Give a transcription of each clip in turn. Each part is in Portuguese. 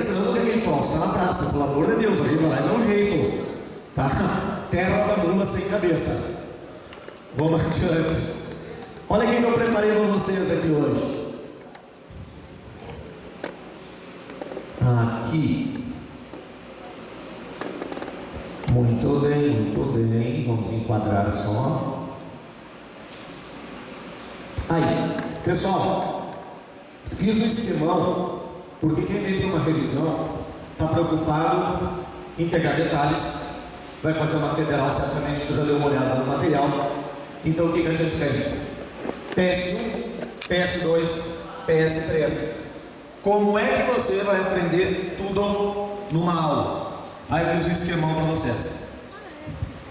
rezando que aquele troço está na praça, pelo amor de Deus, alguém vai lá e dá um jeito, tá? Terra da mula sem cabeça. Vamos adiante. Olha quem que eu preparei para vocês aqui hoje. Aqui. Muito bem, muito bem. Vamos enquadrar só. Aí, pessoal, fiz um esquemão, porque quem vem para uma revisão está preocupado em pegar detalhes. Vai fazer uma federal, certamente que já deu uma olhada no material. Então o que a gente tem? PS1, PS2, PS3. Como é que você vai aprender tudo numa aula? Aí eu fiz um esquemão para vocês.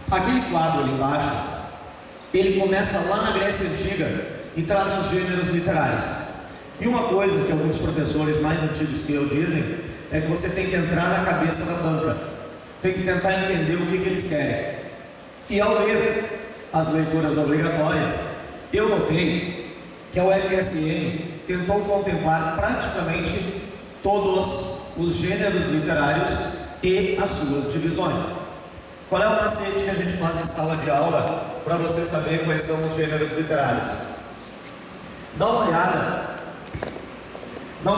Aquele quadro ali embaixo, ele começa lá na Grécia Antiga e traz os gêneros literários. E uma coisa que alguns professores mais antigos que eu dizem é que você tem que entrar na cabeça da banca, tem que tentar entender o que eles querem. E ao ler as leituras obrigatórias, eu notei que a UFSM tentou contemplar praticamente todos os gêneros literários e as suas divisões. Qual é o macete que a gente faz em sala de aula para você saber quais são os gêneros literários? Dá uma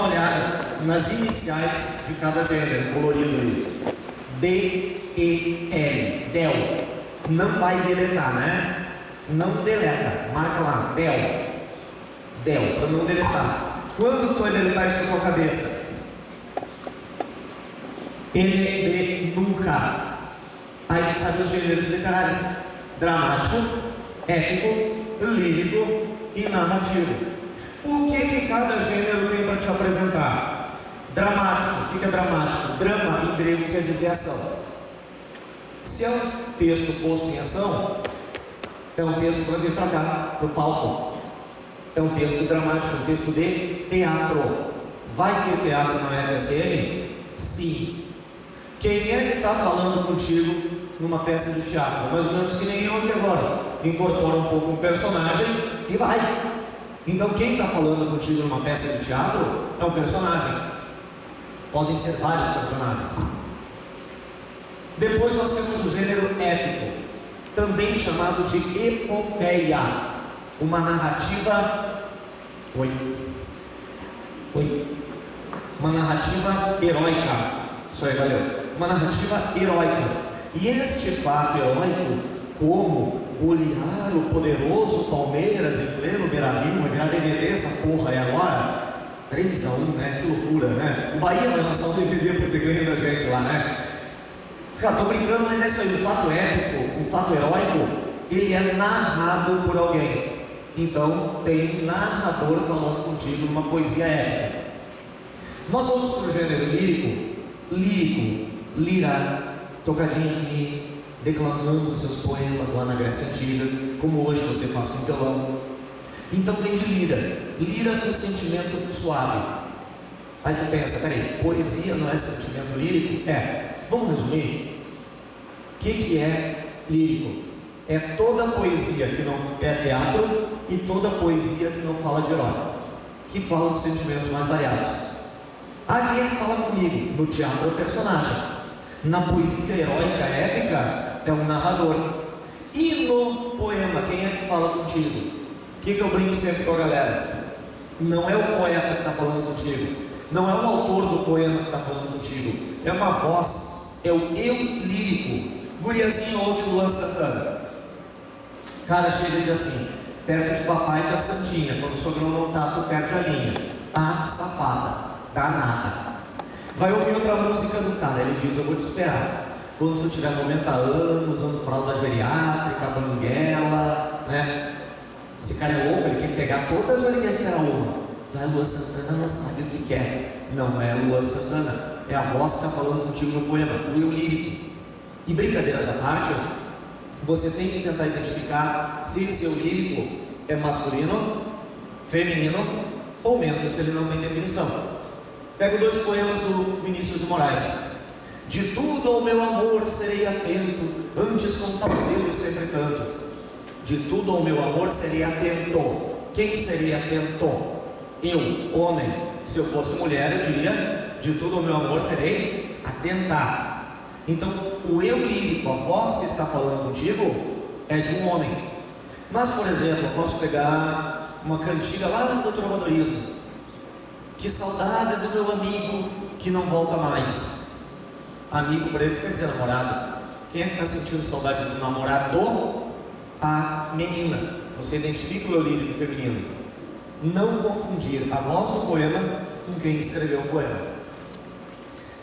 olhada nas iniciais de cada gênero, colorido ali. D, E, L, DEL. Não vai deletar, né? Não deleta, marca lá, DEL, para não deletar. Quando tu vai deletar isso na tua cabeça? ND, nunca. Aí tu sabe os gêneros literários: dramático, épico, lírico e narrativo. O que cada gênero tem para te apresentar? Dramático, o que é dramático? Drama em grego quer dizer ação. Se é um texto posto em ação, é um texto para vir para cá, para o palco. É um texto dramático, um texto de teatro. Vai ter teatro na UFSM? Sim. Quem é que está falando contigo numa peça de teatro? Mais ou menos que nem eu aqui agora. Incorpora um pouco um personagem e vai. Então quem está falando contigo numa peça de teatro é um personagem. Podem ser vários personagens. Depois nós temos o gênero épico, também chamado de epopeia, uma narrativa uma narrativa heróica. Isso aí, valeu. Uma narrativa heróica. E este fato heróico, como golear o poderoso Palmeiras em pleno Beira-Rio, vai virar DVD essa porra aí agora, 3-1, né? Que loucura, né? O Bahia vai lançar um DVD para ter ganho da gente lá, né? Cara, tô brincando, mas é isso aí. O fato épico, o fato heróico, ele é narrado por alguém. Então tem narrador falando contigo numa poesia épica. Nós vamos para o gênero lírico, lira, tocadinha aqui, declamando seus poemas lá na Grécia Antiga, como hoje você faz com violão. Então vem de lira com sentimento suave. Aí tu pensa, peraí, poesia não é sentimento lírico? É. Vamos resumir? O que é lírico? É toda poesia que não é teatro e toda poesia que não fala de herói, que fala de sentimentos mais variados. Aqui ele fala comigo, no teatro é o personagem, na poesia heróica épica é um narrador, e no poema, quem é que fala contigo? O que eu brinco sempre com a galera? Não é o poeta que está falando contigo, não é o autor do poema que está falando contigo, é uma voz, é o eu lírico. Guriazinho ouve Luan Santana. Cara chega e diz assim: perto de papai que é santinha, quando o sogrão não tá, tu perde a linha. Ah, safada, danada. Vai ouvir outra música do cara, ele diz: eu vou te esperar. Quando tu tiver 90 anos, usando fralda geriátrica, banguela, né? Esse cara é louco, ele quer pegar todas ou ele quer esperar uma? Ah, Luan Santana não sabe o que quer. Não é Luan Santana, é a voz que está falando contigo no poema, o eu lírico. E brincadeiras à parte, você tem que tentar identificar se esse eu lírico é masculino, feminino, ou mesmo se ele não tem definição. Pego 2 poemas do Vinícius de Moraes. De tudo ao meu amor serei atento, antes com tal zelo e sempre tanto. De tudo ao meu amor serei atento. Quem seria atento? Eu, homem. Se eu fosse mulher, eu diria de todo o meu amor serei atentado. Então, o eu lírico, a voz que está falando contigo, é de um homem. Mas, por exemplo, eu posso pegar uma cantiga lá do trovadorismo: que saudade do meu amigo que não volta mais. Amigo para eles quer dizer namorado. Quem é que está sentindo saudade do namorado? A menina. Você identifica o eu lírico feminino. Não confundir a voz do poema com quem escreveu o poema.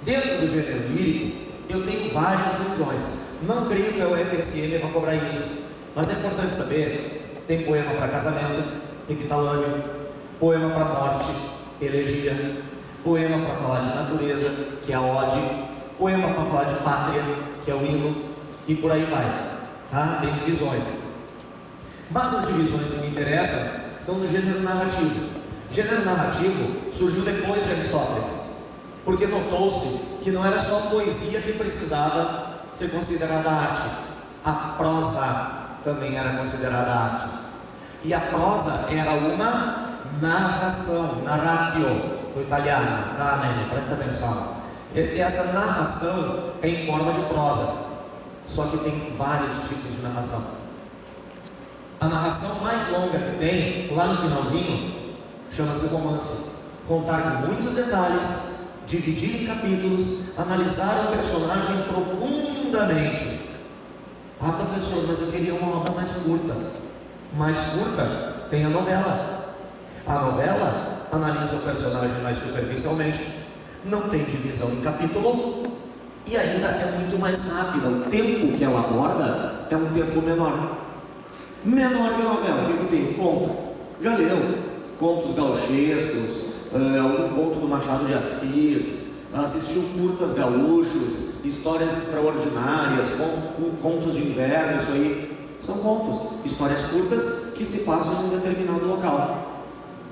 Dentro do gênero lírico, eu tenho várias divisões. Não creio que a UFSM vai cobrar isso, mas é importante saber: tem poema para casamento, epitalâmio; poema para morte, elegia; poema para falar de natureza, que é a ode; poema para falar de pátria, que é o hino, e por aí vai, tá? Tem divisões. Mas as divisões que me interessam são no gênero narrativo. Gênero narrativo surgiu depois de Aristóteles, porque notou-se que não era só a poesia que precisava ser considerada arte, a prosa também era considerada arte. E a prosa era uma narração, narratio, do italiano, tá, Nene? Presta atenção. Essa narração é em forma de prosa, só que tem vários tipos de narração. A narração mais longa que tem, lá no finalzinho, chama-se romance. Contar com muitos detalhes, dividir em capítulos, analisar o personagem profundamente. Ah, professor, mas eu queria uma obra mais curta. Mais curta tem a novela. A novela analisa o personagem mais superficialmente, não tem divisão em capítulo e ainda é muito mais rápida. O tempo que ela aborda é um tempo menor. Menor que a novela. O que tem? Conto. Já leu contos gauchescos, algum conto do Machado de Assis, assistiu curtas gaúchos, histórias extraordinárias, contos de inverno. Isso aí são contos, histórias curtas que se passam em um determinado local.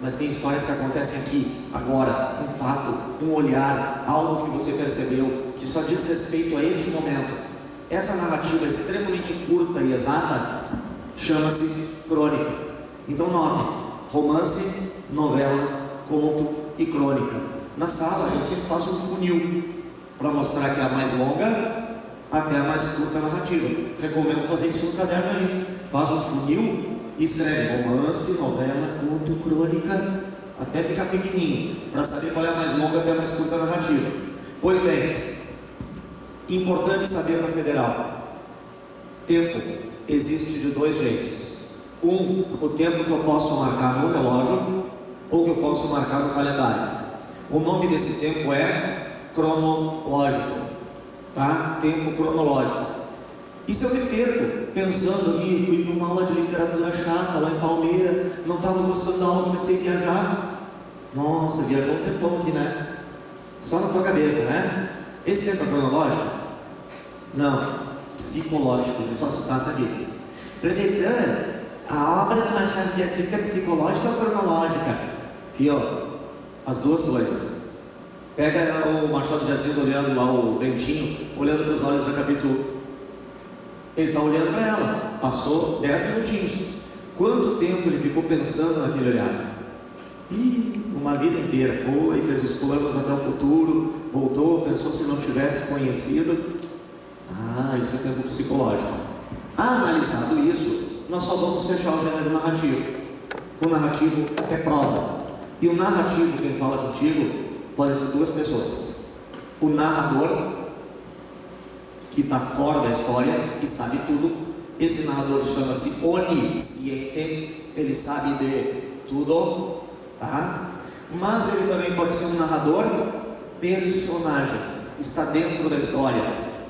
Mas tem histórias que acontecem aqui, agora, um fato, um olhar, algo que você percebeu, que só diz respeito a este momento. Essa narrativa extremamente curta e exata chama-se crônica. Então, nome: romance, novela, conto e crônica. Na sala eu sempre faço um funil para mostrar que é a mais longa até a mais curta narrativa. Recomendo fazer isso no caderno aí. Faz um funil e escreve romance, novela, conto, crônica, até ficar pequenininho, para saber qual é a mais longa até a mais curta narrativa. Pois bem, importante saber para federal: tempo existe de dois jeitos. O tempo que eu posso marcar no relógio ou que eu posso marcar no calendário. O nome desse tempo é cronológico, tá? Tempo cronológico. E se eu me perco pensando aqui, fui para uma aula de literatura chata lá em Palmeira, não estava gostando da aula, comecei a viajar. Nossa, viajou um tempão aqui, né? Só na tua cabeça, né? Esse tempo é cronológico? Não, psicológico, ele só se passa aqui. Professor, a obra do Machado de Assis é psicológica ou cronológica? Fio, as duas coisas. Pega o Machado de Assis olhando lá o Bentinho, olhando para os olhos da Capitu. Ele está olhando para ela, passou 10 minutinhos. Quanto tempo ele ficou pensando naquele olhar? Uma vida inteira. Foi, fez os planos até o futuro, voltou, pensou se não tivesse conhecido. Isso é tempo psicológico. Analisado isso, nós só vamos fechar o gênero narrativo. O narrativo é prosa. E o narrativo, quem fala contigo, pode ser duas pessoas: o narrador, que está fora da história e sabe tudo. Esse narrador chama-se onisciente, ele sabe de tudo, tá? Mas ele também pode ser um narrador personagem, está dentro da história.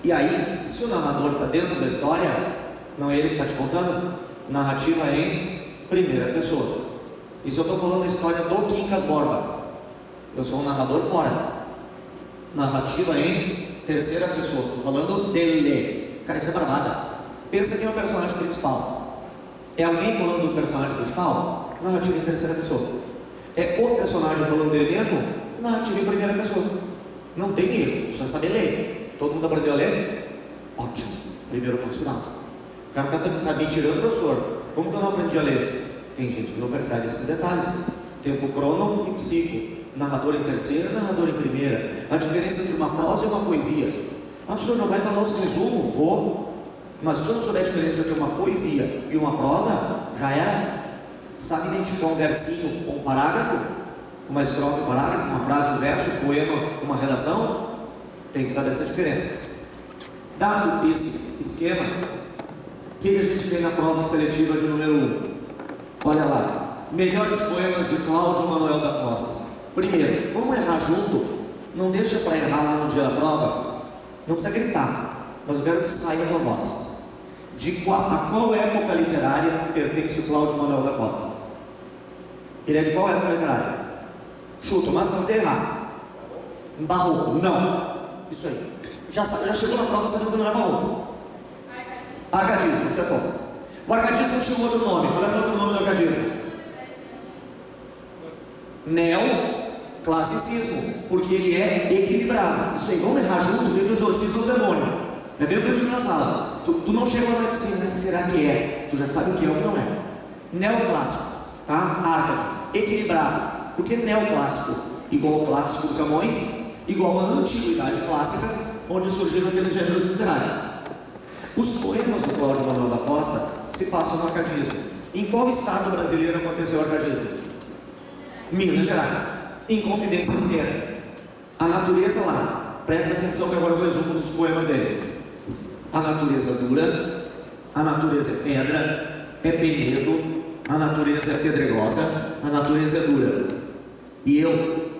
E aí, se o narrador está dentro da história, não é ele que está te contando, narrativa é em primeira pessoa. E se eu estou falando a história do Quincas Borba, eu sou um narrador fora. Narrativa em terceira pessoa, estou falando dele. Cara, isso é barbada. Pensa quem é o personagem principal. É alguém falando do personagem principal? Narrativa em terceira pessoa. É o personagem falando dele mesmo? Narrativa em primeira pessoa. Não tem erro, precisa saber ler. Todo mundo aprendeu a ler? Ótimo, primeiro passo dado. O cara está me tirando, professor. Como que eu não aprendi a ler? Tem gente que não percebe esses detalhes. Tempo crono e psico. Narrador em terceira, narrador em primeira. A diferença entre uma prosa e uma poesia. Ah, o senhor não vai falar os resumos? Vou. Mas se eu não souber a diferença entre uma poesia e uma prosa, já era. Sabe identificar um versinho ou um parágrafo? Uma estrofe, um parágrafo, uma frase, um verso, um poema, uma redação? Tem que saber essa diferença. Dado esse esquema, o que a gente tem na prova seletiva de número 1? Olha lá, melhores poemas de Cláudio Manuel da Costa. Primeiro, vamos errar junto? Não deixa para errar lá no dia da prova. Não precisa gritar, mas eu quero que saia da voz. A qual época literária pertence o Cláudio Manuel da Costa? Ele é de qual época literária? Chuta, mas não precisa errar. Barroco, não. Isso aí. Já chegou na prova sabendo que não é barroco. Arcadismo, acertou. O arcadismo tinha um outro nome. Qual é o outro nome do arcadismo? Neoclassicismo, porque ele é equilibrado. Isso aí, vamos errar junto, que ele exorciza o demônio. É bem o que eu digo na sala. Tu não chegou lá e assim, será que é? Tu já sabe o que é ou não é. Neoclássico, tá? Arcade, equilibrado. Porque neoclássico igual ao clássico do Camões, igual à antiguidade clássica, onde surgiram aqueles gêneros literários. Os poemas do Cláudio Manuel da Costa se passam no arcadismo. Em qual estado brasileiro aconteceu o arcadismo? Minas Gerais. Inconfidência inteira. A natureza lá. Presta atenção que agora eu resumo dos poemas dele. A natureza dura, a natureza é pedra, é penedo, a natureza é pedregosa, a natureza é dura. E eu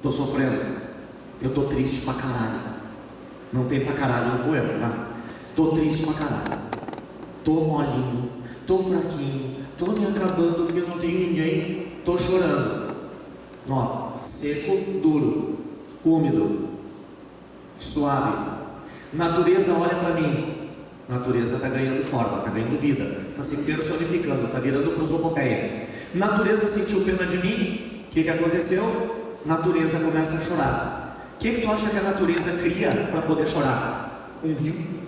tô sofrendo. Eu tô triste pra caralho. Não tem pra caralho no poema, tá? Tô triste pra caralho. Tô molinho, tô fraquinho, tô me acabando porque eu não tenho ninguém. Tô chorando. Ó, seco, duro, úmido, suave. Natureza olha para mim. Natureza está ganhando forma, está ganhando vida, está se personificando, está virando prosopopeia. Natureza sentiu pena de mim. O que aconteceu? Natureza começa a chorar. O que tu acha que a natureza cria para poder chorar? Um rio.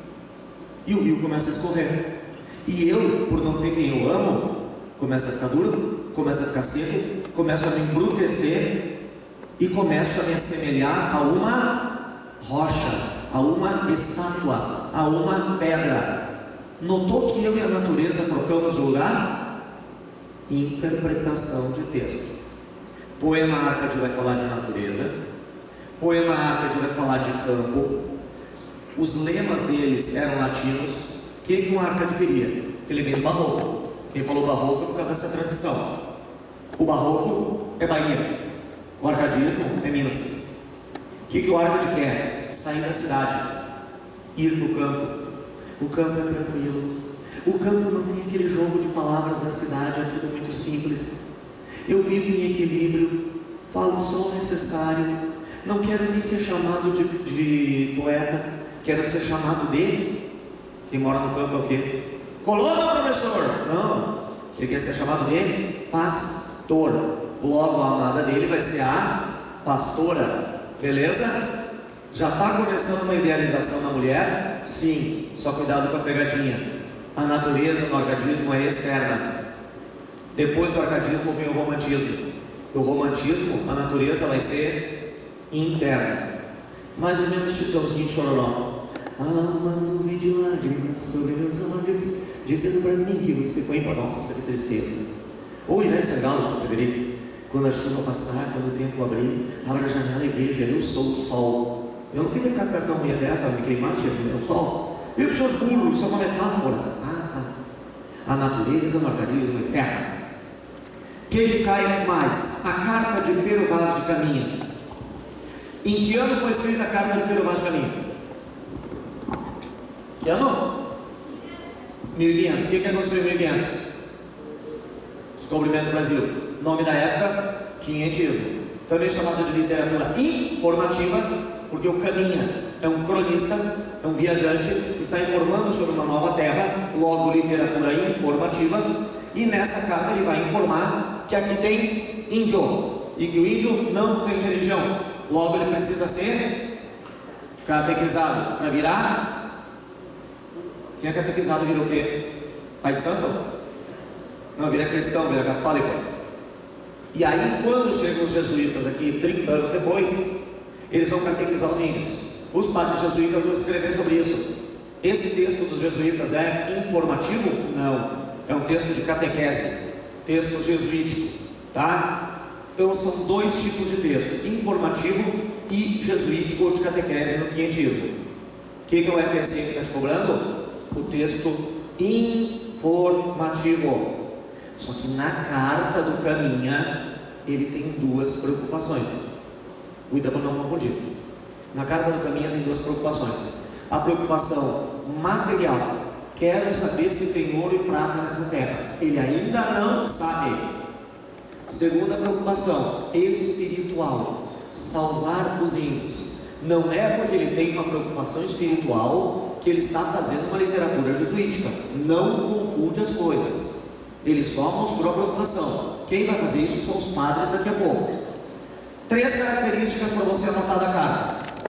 E o rio começa a escorrer. E eu, por não ter quem eu amo, começa a ficar duro, começa a ficar seco, começo a me embrutecer e começo a me assemelhar a uma rocha, a uma estátua, a uma pedra. Notou que eu e a natureza trocamos de lugar? Interpretação de texto. Poema Arcade vai falar de natureza, poema Arcade vai falar de campo. Os lemas deles eram latinos. O que um Arcade queria? Ele veio do barroco. Quem falou barroco por causa dessa transição. O barroco é Bahia, o arcadismo é Minas. O que o Arcade quer? Sair da cidade, ir para o campo. O campo é tranquilo. O campo não tem aquele jogo de palavras da cidade, é tudo muito simples. Eu vivo em equilíbrio, falo só o necessário. Não quero nem ser chamado de poeta, quero ser chamado de... Quem mora no campo é o quê? Colono, professor! Não, ele quer ser chamado de pastor. Logo a amada dele vai ser a pastora. Beleza? Já está começando uma idealização na mulher? Sim, só cuidado com a pegadinha. A natureza no arcadismo é externa. Depois do arcadismo vem o romantismo. Do romantismo, a natureza vai ser interna. Mais ou menos Chitãozinho Chororó. Há uma nuvem de lágrimas sobre meus olhos, dizendo para mim que você foi embora. Nossa, que tristeza. Ou Ivete Sangalo, se eu preferir. Quando a chuva passar, quando o tempo abrir, abra a janela e veja, eu sou o sol. Eu não queria ficar perto de uma mulher dessa, me queimar, tinha que ver o sol. E os seus burros, isso é uma metáfora. A natureza no arcadismo externo. Que cai mais? A carta de Pero Vaz de Caminha. Em que ano foi escrita a carta de Pero Vaz de Caminha? Que ano? 1500. O que aconteceu em 1500? Descobrimento do Brasil. Nome da época, quinhentismo. Também chamada de literatura informativa, porque o Caminha é um cronista, é um viajante, está informando sobre uma nova terra, logo literatura informativa. E nessa carta ele vai informar que aqui tem índio, e que o índio não tem religião, logo ele precisa ser catequizado para virar. Quem é catequizado vira o quê? Pai de santo? Não, vira cristão, vira católico. E aí, quando chegam os jesuítas aqui, 30 anos depois, eles vão catequizar os índios. Os padres jesuítas vão escrever sobre isso. Esse texto dos jesuítas é informativo? Não. É um texto de catequese, texto jesuítico, tá? Então são dois tipos de texto: informativo e jesuítico ou de catequese no quinhentismo. O que é o FSM que está te cobrando? O texto informativo. Só que na carta do Caminha ele tem duas preocupações. Cuida para não confundir. Na carta do Caminha tem duas preocupações. A preocupação material: quero saber se tem ouro e prata nessa terra. Ele ainda não sabe. Segunda preocupação: espiritual, salvar os índios. Não é porque ele tem uma preocupação espiritual que ele está fazendo uma literatura jesuítica. Não confunde as coisas. Ele só mostrou a preocupação. Quem vai fazer isso são os padres daqui a pouco. 3 características para você anotar da carta.